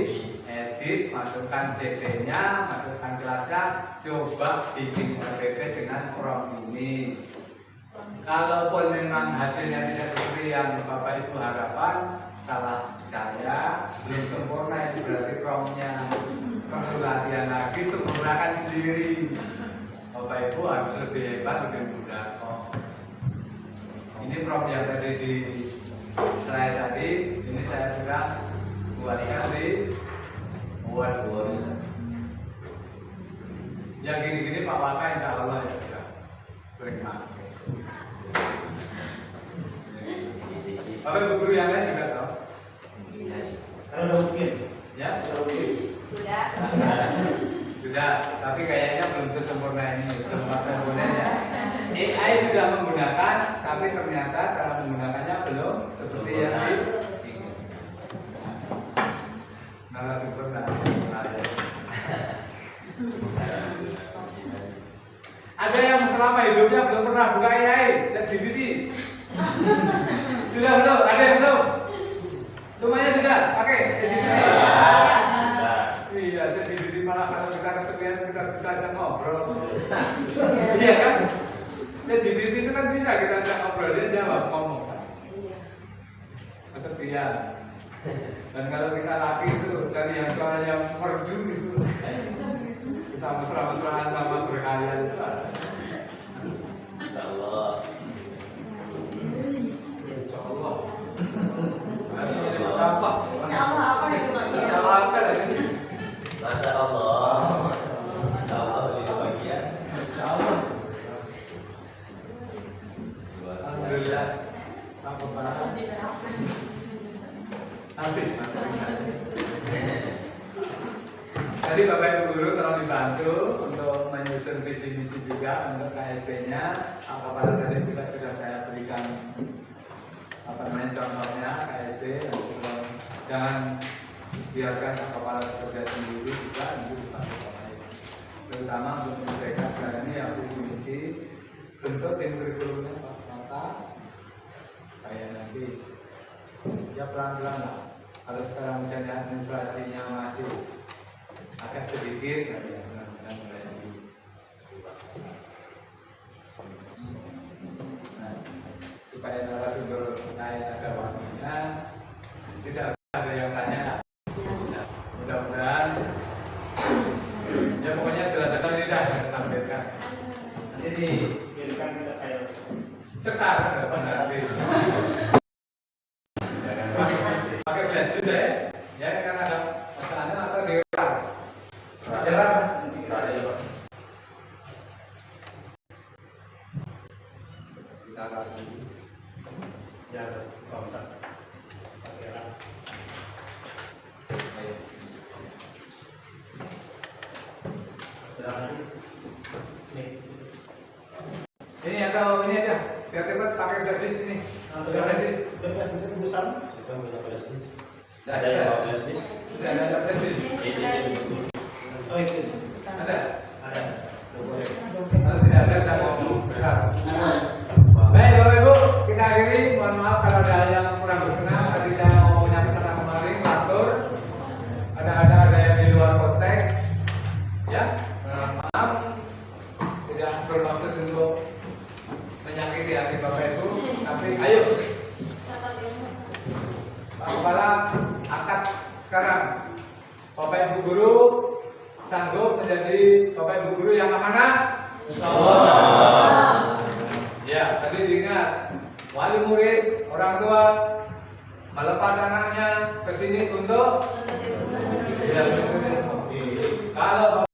edit, masukkan CT-nya, masukkan kelasnya, coba bikin RPP dengan prompt ini. Kalaupun memang hasilnya tidak seperti yang Bapak Ibu harapkan, salah saya, belum sempurna, itu berarti promptnya. Perlu latihan lagi, sempurnakan sendiri. Bapak Ibu harus lebih hebat, lebih mudah kok. Ini prop yang tadi di slide tadi, ini saya sudah buatkan di Word. Yang gini-gini Pak Waka insya Allah ya sudah sering pakai. Bapak Ibu guru yang lain juga tahu? Kalau udah mungkin. Ya, Sudah. sudah. Tapi kayaknya belum sesempurna ini tempat komponennya. AI sudah menggunakan, tapi ternyata cara menggunakannya belum seperti yang di narasumber dan ada yang selama hidupnya belum pernah buka AI, ChatGPT. Sudah belum? Ada yang belum? Semuanya sudah pakai ChatGPT. Iya, ChatGPT malah kalau kita kesepian kita bisa aja ngobrol. Iya kan? ChatGPT itu kan bisa kita ajak ngobrol, dia jawab ngomong. Kesepian. Dan kalau kita laki itu cari yang suaranya merdu gitu. Kita mesra-mesraan sama berkalian itu ada. Insyaallah. Insyaallah. Apa? Insyaallah apa itu maksudnya? Insyaallah apa lagi? Masya Allah. Masya Allah ini bagian. Insyaallah. Alhamdulillah. Apa Pak? Habis Mas. Jadi Bapak Ibu Guru tolong dibantu untuk menyusun visi misi juga untuk KSP-nya. Apabila tadi juga sudah saya berikan contohnya KSP, jangan biarkan kepala bekerja sendiri juga untuk dibantu Bapak Ibu. Terutama untuk menyelesaikan sekarang ini yang visi misi bentuk tim kurikulumnya Pak Mata kayak nanti ya pelan-pelan lah. Kalau sekarang misalnya administrasinya masih agak sedikit, ya mudah-mudahan mulai lagi. Nah, supaya narasumber lain ada waktunya, tidak usah ada yang tanya. Mudah-mudahan, ya pokoknya silakan ini dah saya sampaikan. Jadi kirimkan kita kayak Sekarang nanti. Pakai flash juga ya? Ya kan ada masalahnya atau di jalan. Kita lagi. ya kontak pakai rak. Ini atau ini aja, biar cepat pakai flash disk ini. Flash disk. Berkas bisa dibusan. Kita punya flash disk. Sudah Ada yang mau flash disk? Sudah ada flash disk. Oh itu. Ada. Ada. Boleh. Kalau tidak ada kita mau berat. Baik Bapak Ibu, kita akhiri. Mohon maaf kalau ada yang kurang berkenan. Tadi saya ngomongnya kesana kemari, ngatur. Ada yang di luar konteks. Ya, mohon maaf. Tidak bermaksud untuk menyakiti hati Bapak Ibu. Tapi ayo, Pak Kepala, akad sekarang. Bapak Ibu Guru sanggup menjadi Bapak Ibu Guru yang amanah? Ya, tadi diingat, wali murid, orang tua melepas anaknya ke sini untuk ya,